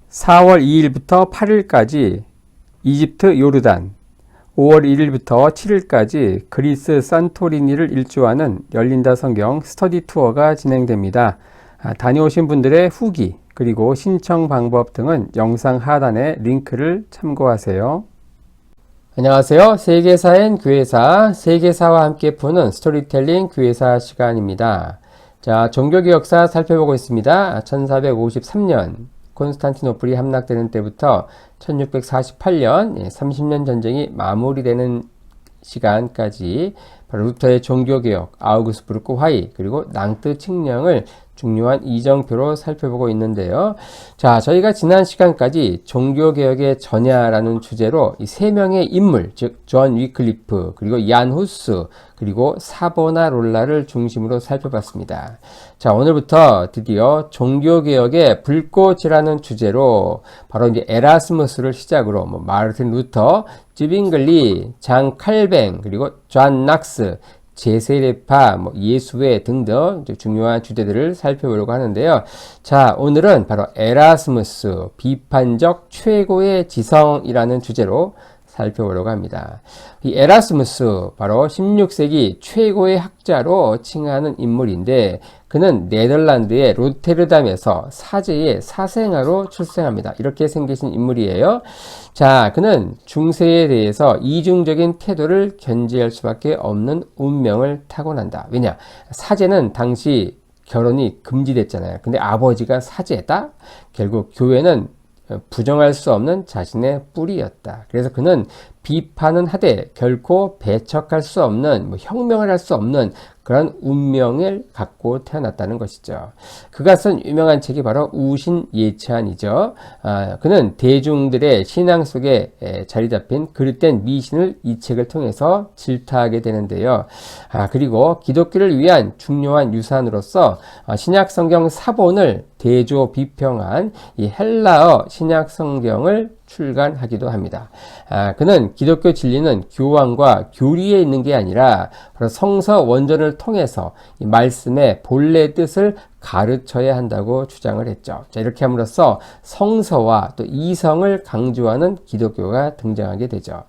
4월 2일부터 8일까지 이집트 요르단, 5월 1일부터 7일까지 그리스 산토리니를 일주하는 열린다 성경 스터디 투어가 진행됩니다. 다녀오신 분들의 후기 그리고 신청 방법 등은 영상 하단에 링크를 참고하세요. 안녕하세요. 세계사엔 교회사, 세계사와 함께 푸는 스토리텔링 교회사 시간입니다. 자, 종교개 역사 살펴보고 있습니다. 1453년 콘스탄티노플이 함락되는 때부터 1648년 30년 전쟁이 마무리되는 시간까지 바로 루터의 종교개혁, 아우구스부르크 화의, 그리고 낭뜨 칙령을 중요한 이정표로 살펴보고 있는데요. 자, 저희가 지난 시간까지 종교개혁의 전야라는 주제로 이 세 명의 인물, 즉 존 위클리프, 그리고 얀 후스, 그리고 사보나롤라를 중심으로 살펴봤습니다. 자, 오늘부터 드디어 종교개혁의 불꽃이라는 주제로 바로 이제 에라스무스를 시작으로 마르틴 루터, 쯔빙글리, 장 칼뱅, 그리고 존 낙스, 제세례파, 예수회 등등 중요한 주제들을 살펴보려고 하는데요. 자, 오늘은 바로 에라스무스, 비판적 최고의 지성이라는 주제로 살펴보려고 합니다. 이 에라스무스, 바로 16세기 최고의 학자로 칭하는 인물인데, 그는 네덜란드의 로테르담에서 사제의 사생아로 출생합니다. 이렇게 생기신 인물이에요. 자, 그는 중세에 대해서 이중적인 태도를 견지할 수밖에 없는 운명을 타고난다. 왜냐? 사제는 당시 결혼이 금지됐잖아요. 근데 아버지가 사제다? 결국 교회는 부정할 수 없는 자신의 뿌리였다. 그래서 그는 비판은 하되 결코 배척할 수 없는, 혁명을 할 수 없는 그런 운명을 갖고 태어났다는 것이죠. 그가 쓴 유명한 책이 바로 우신예찬이죠. 그는 대중들의 신앙 속에 자리 잡힌 그릇된 미신을 이 책을 통해서 질타하게 되는데요. 그리고 기독교를 위한 중요한 유산으로서 신약 성경 사본을 대조 비평한 이 헬라어 신약 성경을 출간하기도 합니다. 그는 기독교 진리는 교황과 교리에 있는 게 아니라 바로 성서 원전을 통해서 이 말씀의 본래 뜻을 가르쳐야 한다고 주장을 했죠. 자, 이렇게 함으로써 성서와 또 이성을 강조하는 기독교가 등장하게 되죠.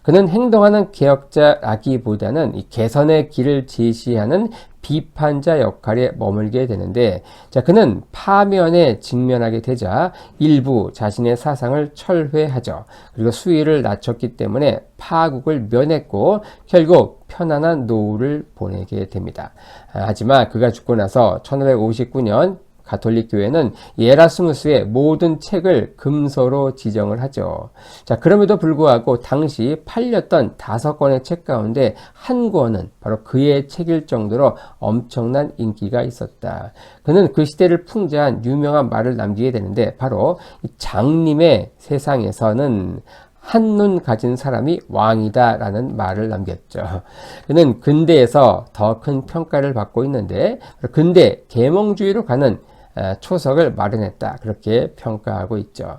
그는 행동하는 개혁자라기보다는 이 개선의 길을 제시하는 비판자 역할에 머물게 되는데, 자, 그는 파면에 직면하게 되자 일부 자신의 사상을 철회하죠. 그리고 수위를 낮췄기 때문에 파국을 면했고 결국 편안한 노후를 보내게 됩니다. 하지만 그가 죽고 나서 1559년 가톨릭 교회는 에라스무스의 모든 책을 금서로 지정을 하죠. 자, 그럼에도 불구하고 당시 팔렸던 5권의 책 가운데 한 권은 바로 그의 책일 정도로 엄청난 인기가 있었다. 그는 그 시대를 풍자한 유명한 말을 남기게 되는데, 바로 장님의 세상에서는 한눈 가진 사람이 왕이다 라는 말을 남겼죠. 그는 근대에서 더 큰 평가를 받고 있는데, 근대 계몽주의로 가는 초석을 마련했다, 그렇게 평가하고 있죠.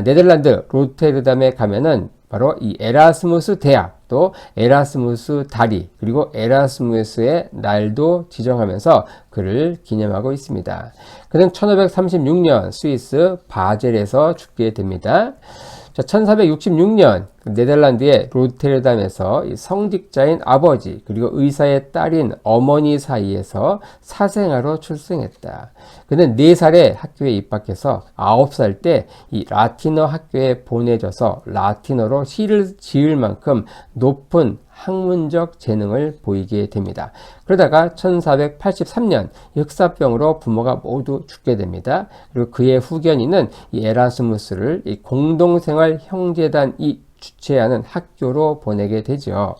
네덜란드 로테르담에 가면은 바로 이 에라스무스 대학, 또 에라스무스 다리, 그리고 에라스무스의 날도 지정하면서 그를 기념하고 있습니다. 그는 1536년 스위스 바젤에서 죽게 됩니다. 자, 1466년 네덜란드의 로테르담에서 성직자인 아버지 그리고 의사의 딸인 어머니 사이에서 사생아로 출생했다. 그는 4살에 학교에 입학해서 9살 때 이 라틴어 학교에 보내져서 라틴어로 시를 지을 만큼 높은 학문적 재능을 보이게 됩니다. 그러다가 1483년 흑사병으로 부모가 모두 죽게 됩니다. 그리고 그의 후견인은 이 에라스무스를 이 공동생활 형제단이 주최하는 학교로 보내게 되죠.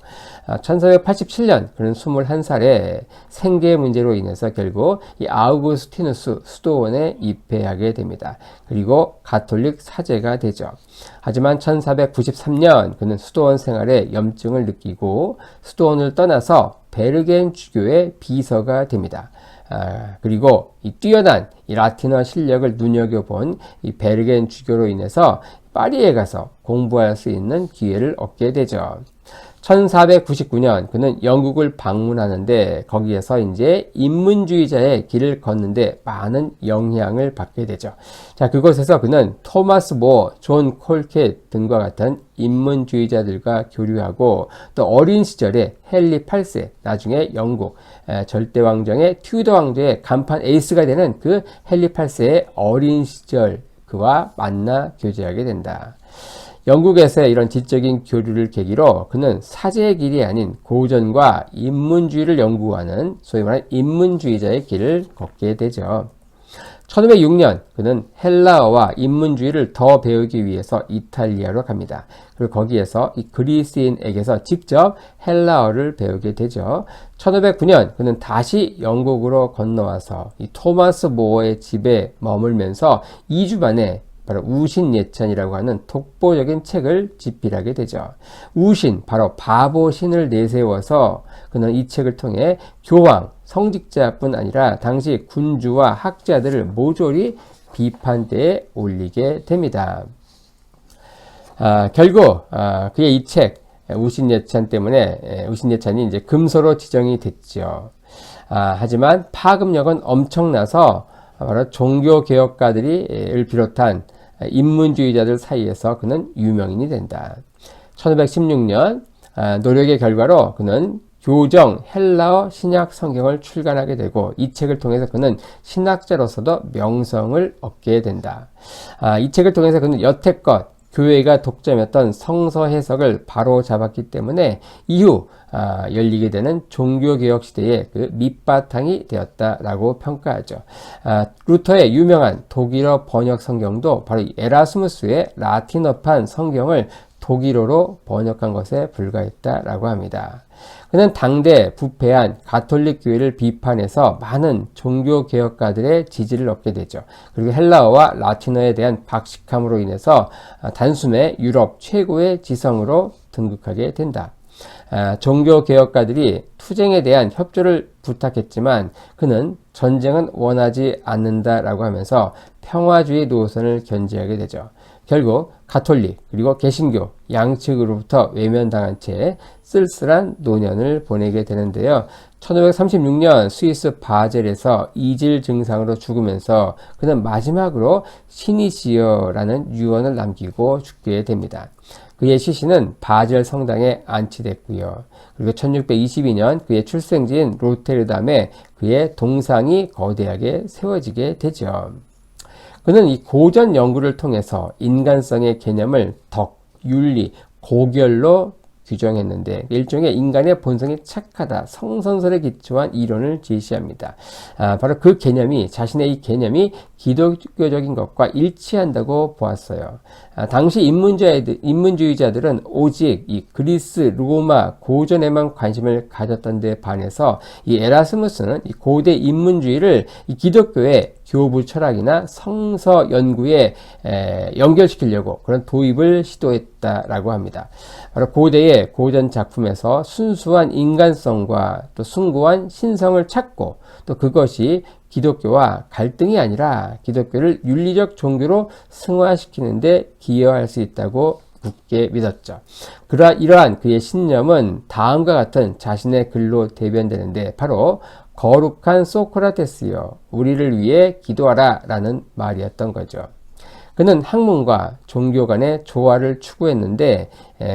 1487년 그는 21살에 생계 문제로 인해서 결국 이 아우구스티누스 수도원에 입회하게 됩니다. 그리고 가톨릭 사제가 되죠. 하지만 1493년 그는 수도원 생활에 염증을 느끼고 수도원을 떠나서 베르겐 주교의 비서가 됩니다. 그리고 이 뛰어난 이 라틴어 실력을 눈여겨본 이 베르겐 주교로 인해서 파리에 가서 공부할 수 있는 기회를 얻게 되죠. 1499년 그는 영국을 방문하는데 거기에서 이제 인문주의자의 길을 걷는데 많은 영향을 받게 되죠. 자, 그곳에서 그는 토마스 모어, 존 콜켓 등과 같은 인문주의자들과 교류하고 또 어린 시절에 헨리 8세, 나중에 영국 절대왕정의 튜더 왕조의 간판 에이스가 되는 그 헨리 8세의 어린 시절 그와 만나 교제하게 된다. 영국에서의 이런 지적인 교류를 계기로 그는 사제의 길이 아닌 고전과 인문주의를 연구하는 소위 말하는 인문주의자의 길을 걷게 되죠. 1506년 그는 헬라어와 인문주의를 더 배우기 위해서 이탈리아로 갑니다. 그리고 거기에서 이 그리스인에게서 직접 헬라어를 배우게 되죠. 1509년 그는 다시 영국으로 건너와서 이 토마스 모어의 집에 머물면서 2주 만에 바로 우신예찬이라고 하는 독보적인 책을 집필하게 되죠. 우신, 바로 바보신을 내세워서 그는 이 책을 통해 교황, 성직자뿐 아니라 당시 군주와 학자들을 모조리 비판대에 올리게 됩니다. 결국 그의 이 책 우신예찬 때문에 우신예찬이 이제 금소로 지정이 됐죠. 하지만 파급력은 엄청나서 바로 종교개혁가들을 비롯한 인문주의자들 사이에서 그는 유명인이 된다. 1516년 노력의 결과로 그는 교정 헬라어 신약 성경을 출간하게 되고 이 책을 통해서 그는 신학자로서도 명성을 얻게 된다. 이 책을 통해서 그는 여태껏 교회가 독점했던 성서 해석을 바로 잡았기 때문에 이후 열리게 되는 종교개혁 시대의 그 밑바탕이 되었다라고 평가하죠. 루터의 유명한 독일어 번역 성경도 바로 에라스무스의 라틴어판 성경을 독일어로 번역한 것에 불과했다라고 합니다. 그는 당대 부패한 가톨릭 교회를 비판해서 많은 종교개혁가들의 지지를 얻게 되죠. 그리고 헬라어와 라틴어에 대한 박식함으로 인해서 단숨에 유럽 최고의 지성으로 등극하게 된다. 종교개혁가들이 투쟁에 대한 협조를 부탁했지만 그는 전쟁은 원하지 않는다라고 하면서 평화주의 노선을 견지하게 되죠. 결국 가톨릭 그리고 개신교 양측으로부터 외면당한 채 쓸쓸한 노년을 보내게 되는데요. 1536년 스위스 바젤에서 이질 증상으로 죽으면서 그는 마지막으로 시니시어라는 유언을 남기고 죽게 됩니다. 그의 시신은 바젤 성당에 안치됐고요. 그리고 1622년 그의 출생지인 로테르담에 그의 동상이 거대하게 세워지게 되죠. 그는 이 고전 연구를 통해서 인간성의 개념을 덕, 윤리, 고결로 규정했는데 일종의 인간의 본성이 착하다, 성선설에 기초한 이론을 제시합니다. 바로 그 개념이 자신의 이 개념이 기독교적인 것과 일치한다고 보았어요. 당시 인문주의자들은 오직 이 그리스, 로마 고전에만 관심을 가졌던 데 반해서 이 에라스무스는 이 고대 인문주의를 이 기독교의 교부 철학이나 성서 연구에 연결시키려고 그런 도입을 시도했다라고 합니다. 바로 고대의 고전 작품에서 순수한 인간성과 또 숭고한 신성을 찾고 또 그것이 기독교와 갈등이 아니라 기독교를 윤리적 종교로 승화시키는데 기여할 수 있다고 굳게 믿었죠. 이러한 그의 신념은 다음과 같은 자신의 글로 대변되는데 바로 거룩한 소크라테스여 우리를 위해 기도하라 라는 말이었던 거죠. 그는 학문과 종교 간의 조화를 추구했는데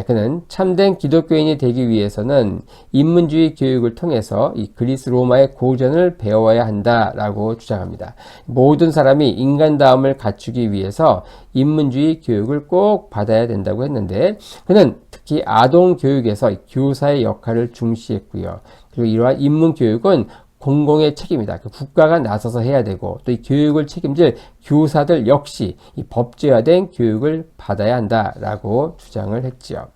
그는 참된 기독교인이 되기 위해서는 인문주의 교육을 통해서 이 그리스 로마의 고전을 배워야 한다라고 주장합니다. 모든 사람이 인간다움을 갖추기 위해서 인문주의 교육을 꼭 받아야 된다고 했는데 그는 특히 아동 교육에서 교사의 역할을 중시했고요. 그리고 이러한 인문교육은 공공의 책임이다. 국가가 나서서 해야 되고 또 이 교육을 책임질 교사들 역시 이 법제화된 교육을 받아야 한다라고 주장을 했죠.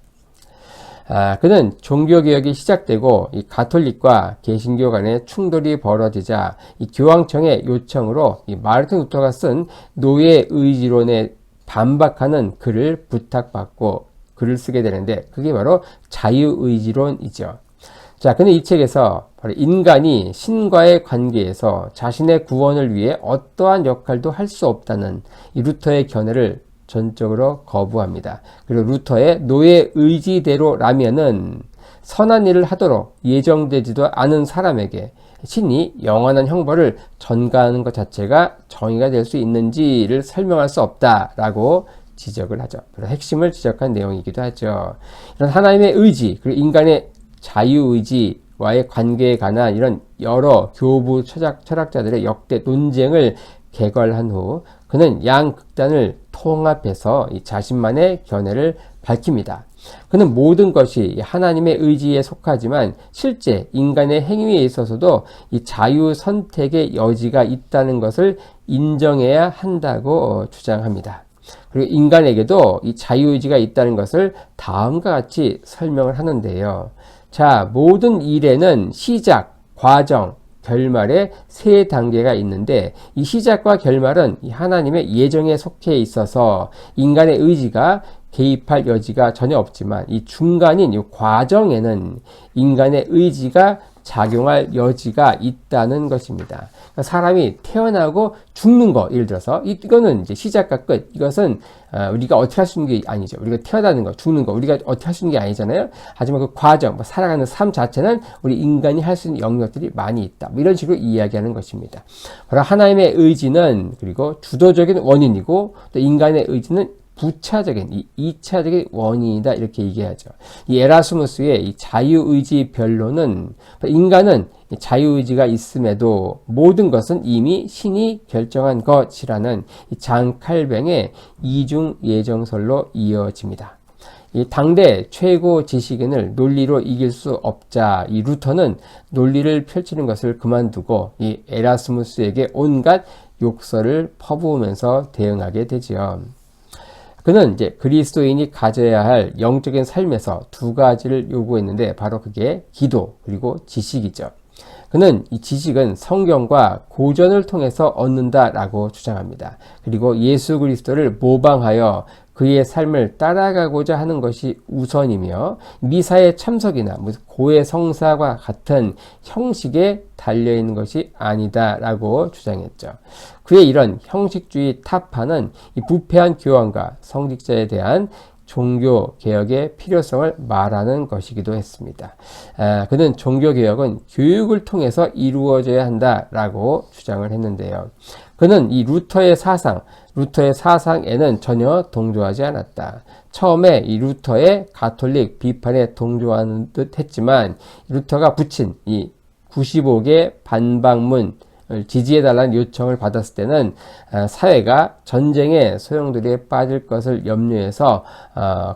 그는 종교개혁이 시작되고 이 가톨릭과 개신교 간의 충돌이 벌어지자 이 교황청의 요청으로 이 마르틴 루터가 쓴 노예 의지론에 반박하는 글을 부탁받고 글을 쓰게 되는데 그게 바로 자유의지론이죠. 자, 근데 이 책에서 바로 인간이 신과의 관계에서 자신의 구원을 위해 어떠한 역할도 할 수 없다는 이 루터의 견해를 전적으로 거부합니다. 그리고 루터의 노예 의지대로라면은 선한 일을 하도록 예정되지도 않은 사람에게 신이 영원한 형벌을 전가하는 것 자체가 정의가 될 수 있는지를 설명할 수 없다라고 지적을 하죠. 핵심을 지적한 내용이기도 하죠. 이런 하나님의 의지, 그리고 인간의 자유의지와의 관계에 관한 이런 여러 교부 철학자들의 역대 논쟁을 개괄한 후 그는 양극단을 통합해서 이 자신만의 견해를 밝힙니다. 그는 모든 것이 하나님의 의지에 속하지만 실제 인간의 행위에 있어서도 이 자유 선택의 여지가 있다는 것을 인정해야 한다고 주장합니다. 그리고 인간에게도 이 자유의지가 있다는 것을 다음과 같이 설명을 하는데요. 자, 모든 일에는 시작, 과정, 결말에 세 단계가 있는데 이 시작과 결말은 하나님의 예정에 속해 있어서 인간의 의지가 개입할 여지가 전혀 없지만 이 중간인 이 과정에는 인간의 의지가 작용할 여지가 있다는 것입니다. 그러니까 사람이 태어나고 죽는 거, 예를 들어서 이거는 이제 시작과 끝. 이것은 우리가 어떻게 할 수 있는 게 아니죠. 우리가 태어나는 거, 죽는 거, 우리가 어떻게 할 수 있는 게 아니잖아요. 하지만 그 과정, 살아가는 삶 자체는 우리 인간이 할 수 있는 영역들이 많이 있다. 이런 식으로 이야기하는 것입니다. 바로 하나님의 의지는 그리고 주도적인 원인이고 또 인간의 의지는 부차적인, 이 2차적인 원인이다. 이렇게 얘기하죠. 이 에라스무스의 이 자유의지 변론은 인간은 자유의지가 있음에도 모든 것은 이미 신이 결정한 것이라는 이 장 칼뱅의 이중 예정설로 이어집니다. 이 당대 최고 지식인을 논리로 이길 수 없자 이 루터는 논리를 펼치는 것을 그만두고 이 에라스무스에게 온갖 욕설을 퍼부으면서 대응하게 되지요. 그는 이제 그리스도인이 가져야 할 영적인 삶에서 두 가지를 요구했는데 바로 그게 기도 그리고 지식이죠. 그는 이 지식은 성경과 고전을 통해서 얻는다라고 주장합니다. 그리고 예수 그리스도를 모방하여 그의 삶을 따라가고자 하는 것이 우선이며 미사의 참석이나 고해 성사와 같은 형식에 달려있는 것이 아니다라고 주장했죠. 그의 이런 형식주의 타파는 이 부패한 교황과 성직자에 대한 종교개혁의 필요성을 말하는 것이기도 했습니다. 그는 종교개혁은 교육을 통해서 이루어져야 한다라고 주장을 했는데요. 그는 이 루터의 사상에는 전혀 동조하지 않았다. 처음에 이 루터의 가톨릭 비판에 동조하는 듯 했지만 루터가 붙인 이 95개 반박문 지지해달라는 요청을 받았을 때는 사회가 전쟁의 소용돌이에 빠질 것을 염려해서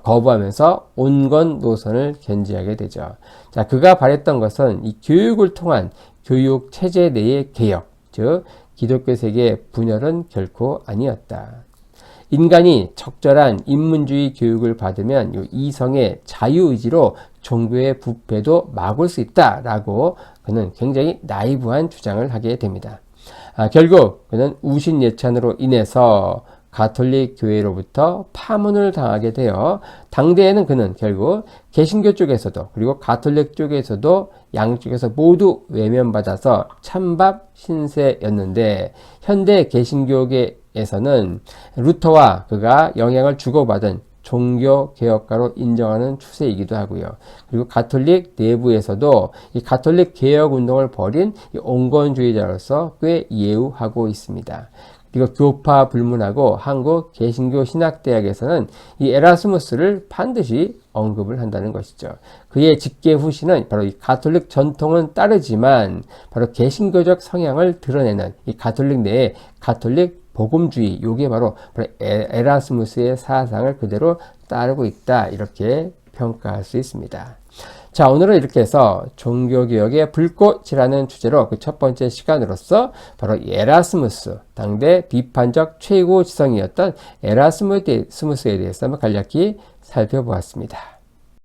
거부하면서 온건 노선을 견지하게 되죠. 자, 그가 바랬던 것은 이 교육을 통한 교육 체제 내의 개혁, 즉 기독교 세계의 분열은 결코 아니었다. 인간이 적절한 인문주의 교육을 받으면 이 이성의 자유의지로 종교의 부패도 막을 수 있다라고 그는 굉장히 나이브한 주장을 하게 됩니다. 결국 그는 우신 예찬으로 인해서 가톨릭 교회로부터 파문을 당하게 되어 당대에는 그는 결국 개신교 쪽에서도 그리고 가톨릭 쪽에서도 양쪽에서 모두 외면받아서 찬밥 신세였는데 현대 개신교계에서는 루터와 그가 영향을 주고받은 종교개혁가로 인정하는 추세이기도 하고요. 그리고 가톨릭 내부에서도 이 가톨릭 개혁운동을 벌인 이 온건주의자로서 꽤 예우하고 있습니다. 그리고 교파 불문하고 한국 개신교 신학대학에서는 이 에라스무스를 반드시 언급을 한다는 것이죠. 그의 직계 후신은 바로 이 가톨릭 전통은 따르지만 바로 개신교적 성향을 드러내는 이 가톨릭 내의 가톨릭 복음주의, 요게 바로 에라스무스의 사상을 그대로 따르고 있다, 이렇게 평가할 수 있습니다. 자, 오늘은 이렇게 해서 종교개혁의 불꽃이라는 주제로 그 첫 번째 시간으로서 바로 에라스무스, 당대 비판적 최고 지성이었던 에라스무스에 대해서 한번 간략히 살펴보았습니다.